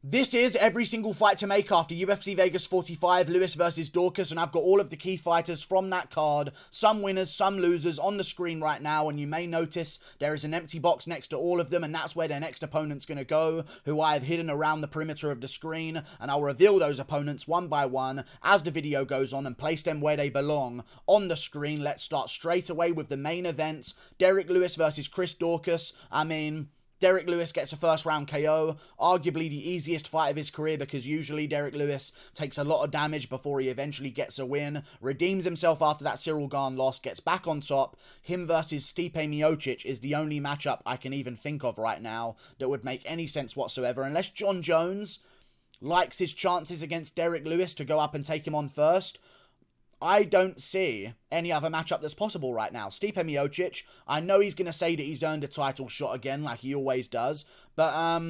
This is every single fight to make after UFC Vegas 45, Lewis versus Daukaus, and I've got all of the key fighters from that card, some winners, some losers, on the screen right now, and you may notice there is an empty box next to all of them, and that's where their next opponent's going to go, who I have hidden around the perimeter of the screen, and I'll reveal those opponents one by one as the video goes on and place them where they belong on the screen. Let's start straight away with the main event, Derrick Lewis versus Chris Daukaus. Derrick Lewis gets a first round KO, arguably the easiest fight of his career because usually Derrick Lewis takes a lot of damage before he eventually gets a win, redeems himself after that Cyril Gane loss, gets back on top. Him versus Stipe Miocic is the only matchup I can even think of right now that would make any sense whatsoever, unless John Jones likes his chances against Derrick Lewis to go up and take him on first. I don't see any other matchup that's possible right now. Stipe Miocic, I know he's going to say that he's earned a title shot again, like he always does, but,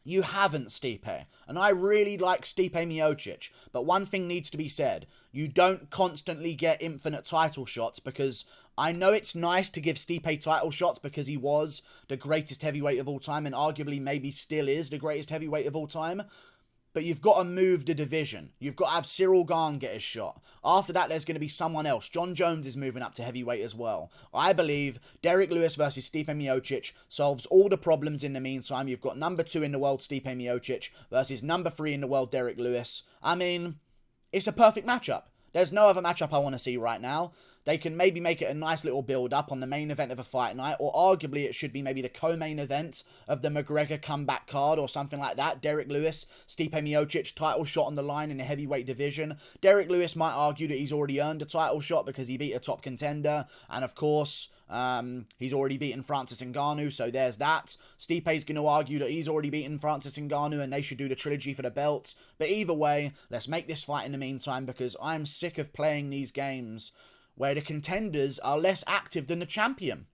you haven't, Stipe. And I really like Stipe Miocic, but one thing needs to be said. You don't constantly get infinite title shots, because I know it's nice to give Stipe title shots because he was the greatest heavyweight of all time, and arguably maybe still is the greatest heavyweight of all time. But you've got to move the division. You've got to have Cyril Gane get his shot. After that, there's going to be someone else. John Jones is moving up to heavyweight as well. I believe Derrick Lewis versus Stipe Miocic solves all the problems in the meantime. You've got number 2 in the world, Stipe Miocic, versus number 3 in the world, Derrick Lewis. I mean, it's a perfect matchup. There's no other matchup I want to see right now. They can maybe make it a nice little build-up on the main event of a fight night, or arguably it should be maybe the co-main event of the McGregor comeback card or something like that. Derrick Lewis, Stipe Miocic, title shot on the line in the heavyweight division. Derrick Lewis might argue that he's already earned a title shot because he beat a top contender, and of course, he's already beaten Francis Ngannou, so there's that. Stipe's going to argue that he's already beaten Francis Ngannou and they should do the trilogy for the belt. But either way, let's make this fight in the meantime, because I'm sick of playing these games where the contenders are less active than the champion.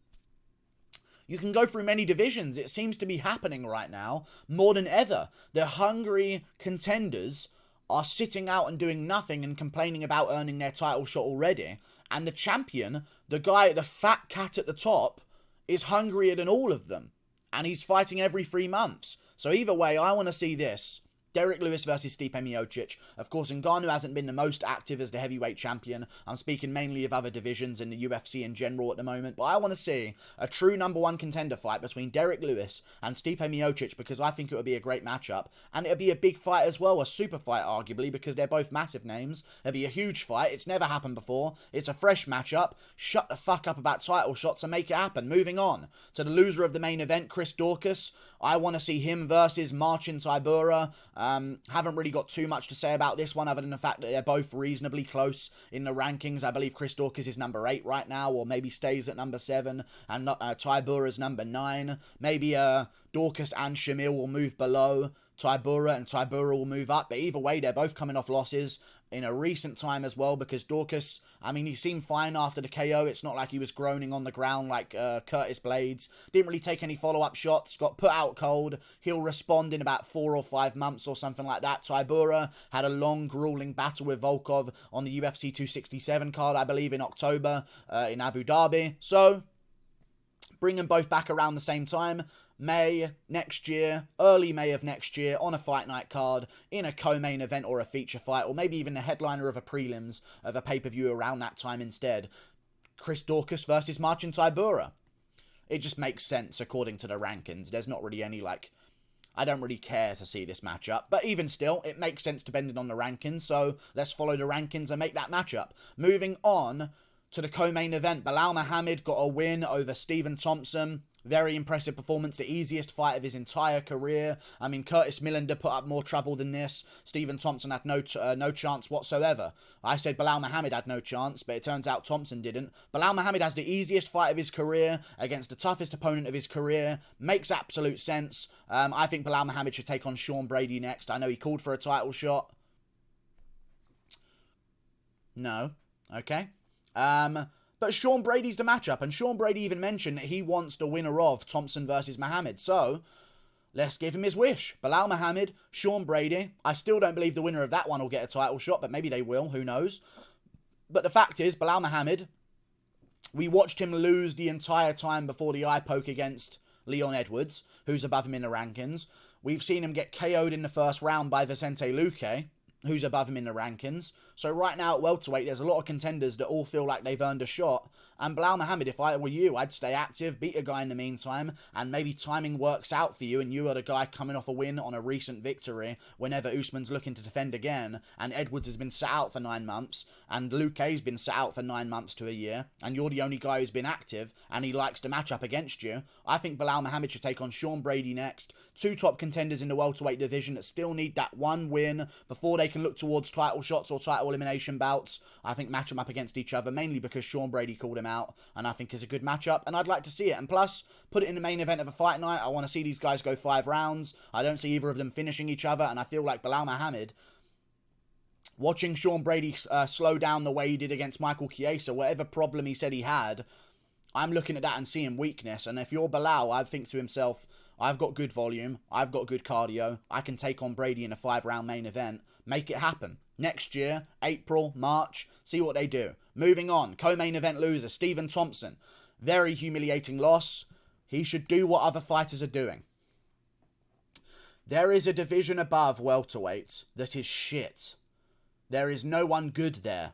You can go through many divisions. It seems to be happening right now more than ever. The hungry contenders are sitting out and doing nothing and complaining about earning their title shot already. And the champion, the guy, the fat cat at the top, is hungrier than all of them. And he's fighting every 3 months. So either way, I want to see this. Derrick Lewis versus Stipe Miocic. Of course, Ngannou hasn't been the most active as the heavyweight champion. I'm speaking mainly of other divisions in the UFC in general at the moment. But I want to see a true number 1 contender fight between Derrick Lewis and Stipe Miocic, because I think it would be a great matchup. And it would be a big fight as well, a super fight arguably, because they're both massive names. It'd be a huge fight. It's never happened before. It's a fresh matchup. Shut the fuck up about title shots and make it happen. Moving on to the loser of the main event, Chris Daukaus. I want to see him versus Marcin Tybura. Haven't really got too much to say about this one other than the fact that they're both reasonably close in the rankings. I believe Chris Daukaus is number 8 right now, or maybe stays at number 7, and Tybura's number 9. Maybe Daukaus and Shamil will move below Tybura, and Tybura will move up. But either way, they're both coming off losses in a recent time as well, because Daukaus, I mean, he seemed fine after the KO. It's not like he was groaning on the ground like Curtis Blades. Didn't really take any follow-up shots. Got put out cold. He'll respond in about 4 or 5 months or something like that. Tybura had a long, grueling battle with Volkov on the UFC 267 card, I believe, in October in Abu Dhabi. So, bring them both back around the same time. May next year, early May of next year, on a fight night card, in a co-main event or a feature fight, or maybe even the headliner of a prelims of a pay-per-view around that time instead. Chris Daukaus versus Marcin Tybura. It just makes sense according to the rankings. There's not really any, I don't really care to see this matchup, but even still, it makes sense depending on the rankings, so let's follow the rankings and make that matchup. Moving on to the co-main event, Belal Muhammad got a win over Stephen Thompson. Very impressive performance, the easiest fight of his entire career. I mean, Curtis Millender put up more trouble than this. Stephen Thompson had no chance whatsoever. I said Belal Muhammad had no chance, but it turns out Thompson didn't. Belal Muhammad has the easiest fight of his career against the toughest opponent of his career. Makes absolute sense. I think Belal Muhammad should take on Sean Brady next. I know he called for a title shot. No. Okay. But Sean Brady's the matchup, and Sean Brady even mentioned that he wants the winner of Thompson versus Muhammad. So, let's give him his wish. Belal Muhammad, Sean Brady. I still don't believe the winner of that one will get a title shot, but maybe they will, who knows. But the fact is, Belal Muhammad, we watched him lose the entire time before the eye poke against Leon Edwards, who's above him in the rankings. We've seen him get KO'd in the first round by Vicente Luque, who's above him in the rankings. So right now at welterweight, there's a lot of contenders that all feel like they've earned a shot. And Belal Muhammad, if I were you, I'd stay active, beat a guy in the meantime, and maybe timing works out for you, and you are the guy coming off a win on a recent victory whenever Usman's looking to defend again, and Edwards has been sat out for 9 months, and Luque's been sat out for 9 months to a year, and you're the only guy who's been active, and he likes to match up against you. I think Belal Muhammad should take on Sean Brady next. 2 top contenders in the welterweight division that still need that one win before they can look towards title shots or title elimination bouts. I think match them up against each other, mainly because Sean Brady called him out, and I think it's a good matchup, and I'd like to see it. And plus, put it in the main event of a fight night. I want to see these guys go 5 rounds. I don't see either of them finishing each other, and I feel like Belal Muhammad, watching Sean Brady slow down the way he did against Michael Chiesa, whatever problem he said he had, I'm looking at that and seeing weakness. And if you're Belal, I'd think to himself, I've got good volume, I've got good cardio, I can take on Brady in a 5-round main event, make it happen. Next year, April, March, see what they do. Moving on, co-main event loser, Stephen Thompson. Very humiliating loss. He should do what other fighters are doing. There is a division above welterweight that is shit. There is no one good there.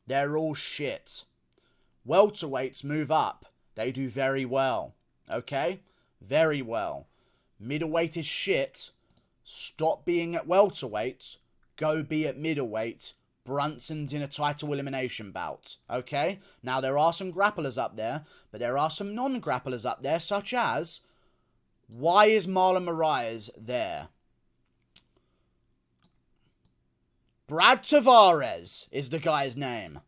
They're all shit. Welterweights move up. They do very well. Okay? Very well. Middleweight is shit. Stop being at welterweight. Go be at middleweight. Brunson's in a title elimination bout. Okay? Now, there are some grapplers up there, but there are some non-grapplers up there, such as, why is Marlon Moraes there? Brad Tavares is the guy's name.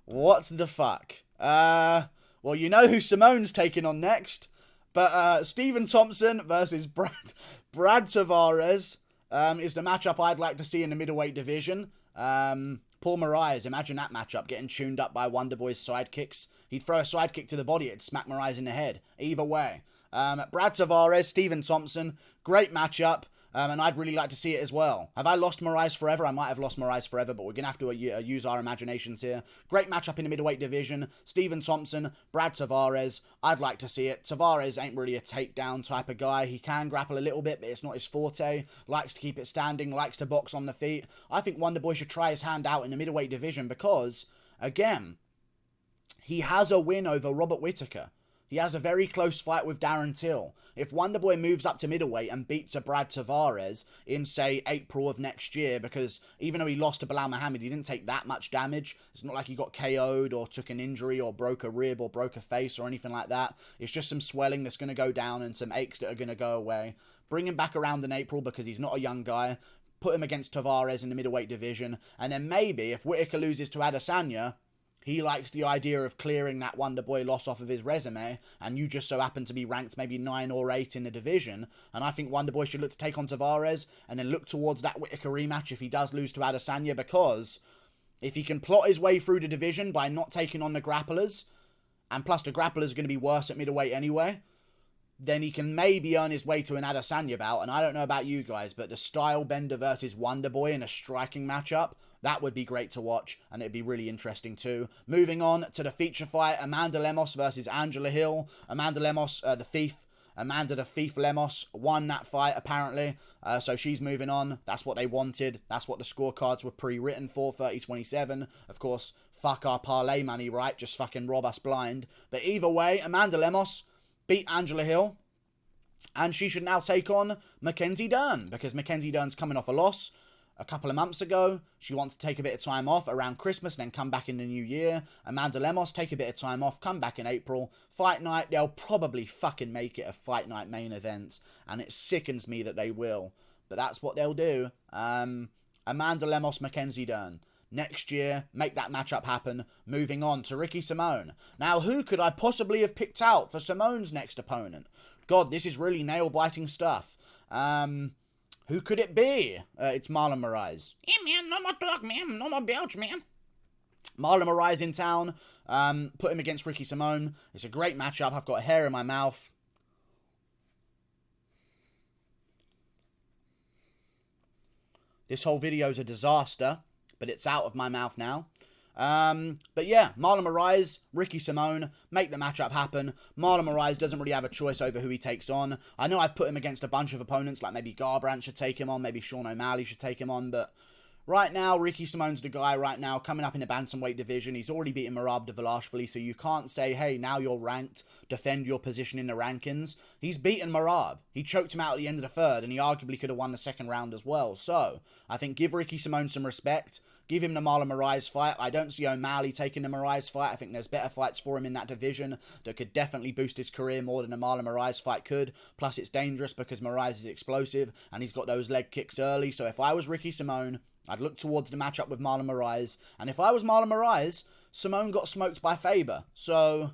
What the fuck? Well, you know who Simone's taking on next. But Stephen Thompson versus Brad Tavares is the matchup I'd like to see in the middleweight division. Paul Moraes, imagine that matchup, getting tuned up by Wonderboy's sidekicks. He'd throw a sidekick to the body, it'd smack Moraes in the head. Either way. Brad Tavares, Stephen Thompson, great matchup. And I'd really like to see it as well. Have I lost Moraes forever? I might have lost Moraes forever, but we're going to have to use our imaginations here. Great matchup in the middleweight division. Stephen Thompson, Brad Tavares. I'd like to see it. Tavares ain't really a takedown type of guy. He can grapple a little bit, but it's not his forte. Likes to keep it standing, likes to box on the feet. I think Wonderboy should try his hand out in the middleweight division because, again, he has a win over Robert Whittaker. He has a very close fight with Darren Till. If Wonderboy moves up to middleweight and beats a Brad Tavares in, say, April of next year, because even though he lost to Belal Muhammad, he didn't take that much damage. It's not like he got KO'd or took an injury or broke a rib or broke a face or anything like that. It's just some swelling that's going to go down and some aches that are going to go away. Bring him back around in April because he's not a young guy. Put him against Tavares in the middleweight division. And then maybe, if Whittaker loses to Adesanya, he likes the idea of clearing that Wonderboy loss off of his resume, and you just so happen to be ranked maybe 9 or 8 in the division, and I think Wonderboy should look to take on Tavares, and then look towards that Whittaker rematch if he does lose to Adesanya, because if he can plot his way through the division by not taking on the grapplers, and plus the grapplers are going to be worse at middleweight anyway, then he can maybe earn his way to an Adesanya bout, and I don't know about you guys, but the Style Bender versus Wonderboy in a striking matchup, that would be great to watch, and it'd be really interesting too. Moving on to the feature fight, Amanda Lemos versus Angela Hill. Amanda Lemos, the Thief Lemos, won that fight apparently, so she's moving on. That's what they wanted. That's what the scorecards were pre-written for, 30-27. Of course, fuck our parlay money, right? Just fucking rob us blind. But either way, Amanda Lemos beat Angela Hill, and she should now take on Mackenzie Dern, because Mackenzie Dern's coming off a loss a couple of months ago. She wants to take a bit of time off around Christmas and then come back in the new year. Amanda Lemos, take a bit of time off, come back in April. Fight night, they'll probably fucking make it a fight night main event, and it sickens me that they will, but that's what they'll do. Amanda Lemos, Mackenzie Dern. Next year, make that matchup happen. Moving on to Ricky Simone. Now, who could I possibly have picked out for Simone's next opponent? God, this is really nail-biting stuff. Who could it be? It's Marlon Moraes. Yeah, man, no more talk, man. No more belch, man. Marlon Moraes in town. Put him against Ricky Simone. It's a great matchup. I've got a hair in my mouth. This whole video is a disaster, but it's out of my mouth now. But yeah, Marlon Moraes, Ricky Simone, make the matchup happen. Marlon Moraes doesn't really have a choice over who he takes on. I know I've put him against a bunch of opponents, like maybe Garbrandt should take him on, maybe Sean O'Malley should take him on, but right now, Ricky Simone's the guy right now coming up in the Bantamweight division. He's already beaten Merab Dvalishvili, so you can't say, hey, now you're ranked, defend your position in the rankings. He's beaten Merab. He choked him out at the end of the third, and he arguably could have won the second round as well. So, I think give Ricky Simone some respect. Give him the Marlon Moraes fight. I don't see O'Malley taking the Moraes fight. I think there's better fights for him in that division that could definitely boost his career more than the Marlon Moraes fight could. Plus, it's dangerous because Moraes is explosive, and he's got those leg kicks early. So, if I was Ricky Simone, I'd look towards the matchup with Marlon Moraes. And if I was Marlon Moraes, Simone got smoked by Faber. So,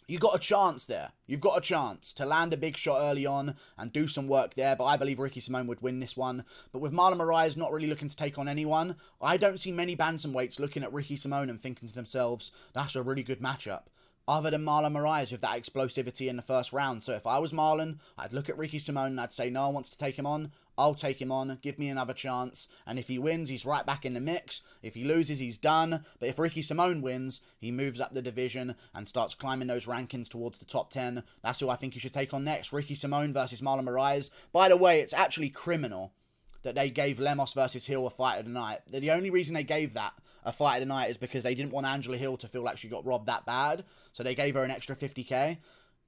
you got a chance there. You've got a chance to land a big shot early on and do some work there. But I believe Ricky Simone would win this one. But with Marlon Moraes not really looking to take on anyone, I don't see many bantamweights looking at Ricky Simone and thinking to themselves, that's a really good matchup, other than Marlon Moraes with that explosivity in the first round. So if I was Marlon, I'd look at Ricky Simone and I'd say, no one wants to take him on. I'll take him on. Give me another chance. And if he wins, he's right back in the mix. If he loses, he's done. But if Ricky Simone wins, he moves up the division and starts climbing those rankings towards the top 10. That's who I think he should take on next. Ricky Simone versus Marlon Moraes. By the way, it's actually criminal that they gave Lemos versus Hill a fight of the night. The only reason they gave that a fight of the night is because they didn't want Angela Hill to feel like she got robbed that bad. So they gave her an extra 50k.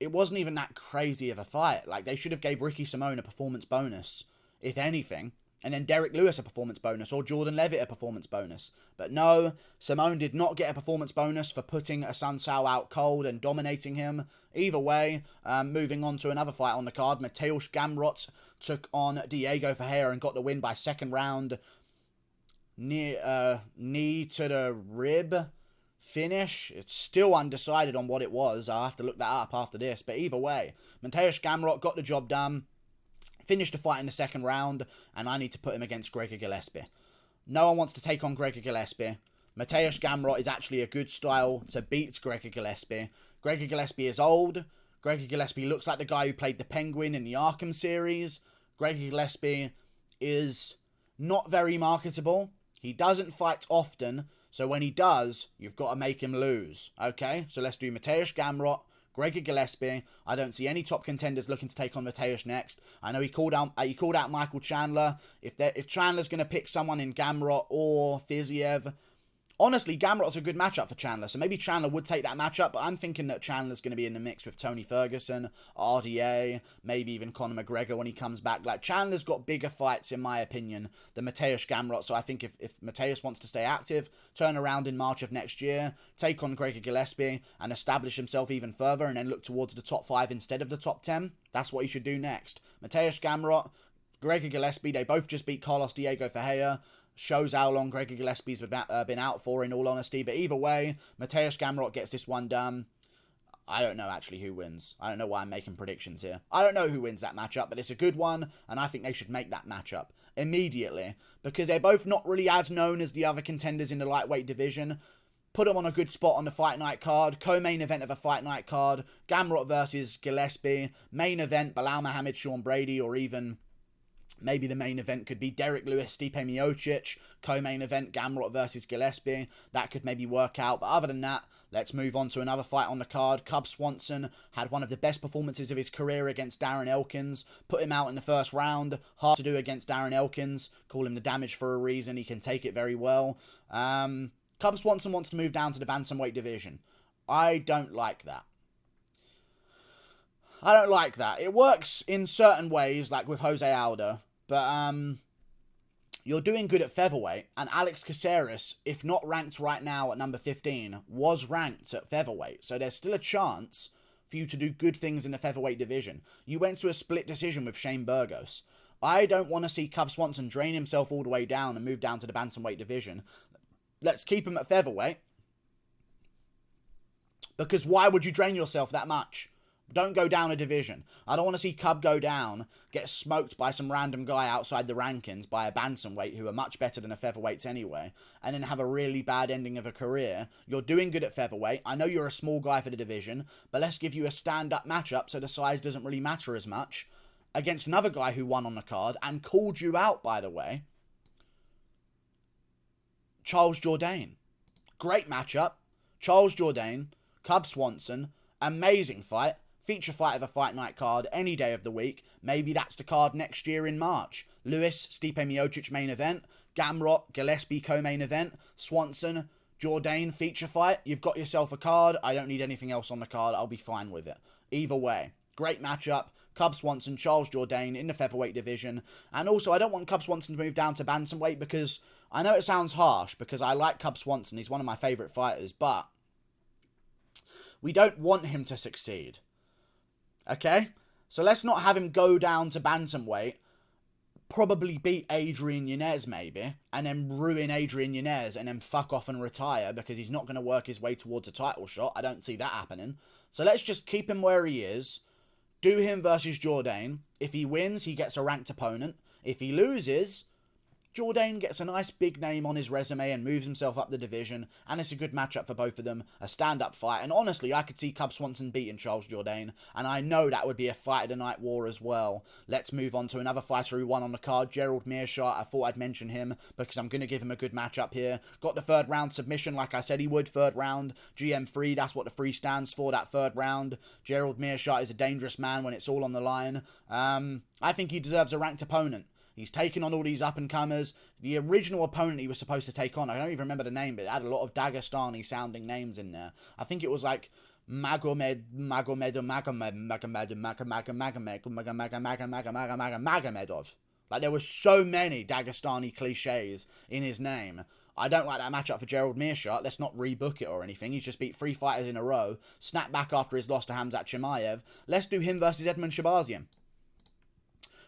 It wasn't even that crazy of a fight. Like, they should have gave Ricky Simone a performance bonus, if anything, and then Derrick Lewis a performance bonus, or Jordan Levitt a performance bonus. But no, Simone did not get a performance bonus for putting a Sun Sao out cold and dominating him. Either way, moving on to another fight on the card, Mateusz Gamrot took on Diego Ferreira and got the win by second round. Knee to the rib finish. It's still undecided on what it was. I'll have to look that up after this. But either way, Mateusz Gamrot got the job done. Finished the fight in the second round, and I need to put him against Gregor Gillespie. No one wants to take on Gregor Gillespie. Mateusz Gamrot is actually a good style to beat Gregor Gillespie. Gregor Gillespie is old. Gregor Gillespie looks like the guy who played the Penguin in the Arkham series. Gregor Gillespie is not very marketable. He doesn't fight often, so when he does, you've got to make him lose. Okay, so let's do Mateusz Gamrot, Gregor Gillespie. I don't see any top contenders looking to take on Mateusz next. I know he called out Michael Chandler. If Chandler's going to pick someone in Gamrot or Fiziev, honestly, Gamrot's a good matchup for Chandler, so maybe Chandler would take that matchup, but I'm thinking that Chandler's going to be in the mix with Tony Ferguson, RDA, maybe even Conor McGregor when he comes back. Like, Chandler's got bigger fights, in my opinion, than Mateusz Gamrot, so I think if Mateusz wants to stay active, turn around in March of next year, take on Gregor Gillespie, and establish himself even further, and then look towards the top 5 instead of the top 10, that's what he should do next. Mateusz Gamrot, Gregor Gillespie, they both just beat Carlos Diego Ferreira. Shows how long Gregor Gillespie's been out for, in all honesty. But either way, Mateusz Gamrot gets this one done. I don't know actually who wins. I don't know why I'm making predictions here. I don't know who wins that matchup, but it's a good one, and I think they should make that matchup immediately, because they're both not really as known as the other contenders in the lightweight division. Put them on a good spot on the fight night card. Co-main event of a fight night card. Gamrot versus Gillespie. Main event, Belal Muhammad, Sean Brady, or even maybe the main event could be Derrick Lewis, Stipe Miocic. Co-main event, Gamrot versus Gillespie. That could maybe work out. But other than that, let's move on to another fight on the card. Cub Swanson had one of the best performances of his career against Darren Elkins. Put him out in the first round. Hard to do against Darren Elkins. Call him the damage for a reason. He can take it very well. Cub Swanson wants to move down to the bantamweight division. I don't like that. I don't like that. It works in certain ways, like with Jose Aldo, but you're doing good at featherweight, and Alex Caceres, if not ranked right now at number 15, was ranked at featherweight, so there's still a chance for you to do good things in the featherweight division. You went to a split decision with Shane Burgos. I don't want to see Cub Swanson drain himself all the way down and move down to the bantamweight division. Let's keep him at featherweight, because why would you drain yourself that much? Don't go down a division. I don't want to see Cub go down, get smoked by some random guy outside the rankings by a bantamweight who are much better than the featherweights anyway, and then have a really bad ending of a career. You're doing good at featherweight. I know you're a small guy for the division, but let's give you a stand-up matchup so the size doesn't really matter as much against another guy who won on the card and called you out, by the way, Charles Jourdain. great matchup. Charles Jourdain, Cub Swanson, amazing fight. Feature fight of a fight night card any day of the week. Maybe that's the card next year in March. Lewis, Stipe Miocic main event. Gamrot, Gillespie co-main event. Swanson, Jourdain feature fight. You've got yourself a card. I don't need anything else on the card. I'll be fine with it. Either way, great matchup. Cub Swanson, Charles Jourdain in the featherweight division. And also, I don't want Cub Swanson to move down to bantamweight because I know it sounds harsh because I like Cub Swanson. He's one of my favourite fighters, but we don't want him to succeed. Okay? So let's not have him go down to bantamweight, probably beat Adrian Yanez maybe, and then ruin Adrian Yanez and then fuck off and retire because he's not going to work his way towards a title shot. I don't see that happening. So let's just keep him where he is. Do him versus Jourdain. If he wins, he gets a ranked opponent. If he loses, Jourdain gets a nice big name on his resume and moves himself up the division, and it's a good matchup for both of them, a stand-up fight, and honestly, I could see Cub Swanson beating Charles Jourdain, and I know that would be a fight of the night war as well. Let's move on to another fighter who won on the card, Gerald Meerschaert. I thought I'd mention him because I'm going to give him a good matchup here. Got the third round submission like I said he would, third round, GM3, that's what the 3 stands for, that third round. Gerald Meerschaert is a dangerous man when it's all on the line. I think he deserves a ranked opponent. He's taken on all these up-and-comers. The original opponent he was supposed to take on, I don't even remember the name, but it had a lot of Dagestani-sounding names in there. I think it was like Magomedov. Like, there were so many Dagestani cliches in his name. I don't like that matchup for Gerald Meerschaert. Let's not rebook it or anything. He's just beat 3 fighters in a row. Snapped back after his loss to Hamzat Chimaev. Let's do him versus Edmund Shabazian.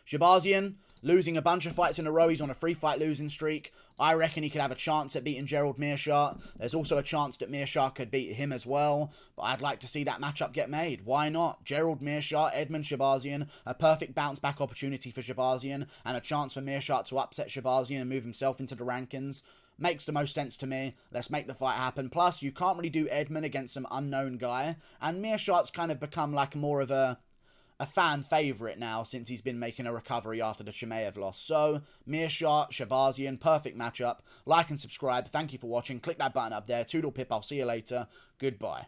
Shabazian, losing a bunch of fights in a row. He's on a 3-fight losing streak. I reckon he could have a chance at beating Gerald Meerschaert. There's also a chance that Meerschaert could beat him as well. But I'd like to see that matchup get made. Why not? Gerald Meerschaert, Edmund Shabazian. A perfect bounce-back opportunity for Shabazian. And a chance for Meerschaert to upset Shabazian and move himself into the rankings. Makes the most sense to me. Let's make the fight happen. Plus, you can't really do Edmund against some unknown guy. And Meerschaert's kind of become like more of a fan favourite now since he's been making a recovery after the Chimaev loss. So, Meerschaert, Shabazian, perfect matchup. Like and subscribe. Thank you for watching. Click that button up there. Toodle pip. I'll see you later. Goodbye.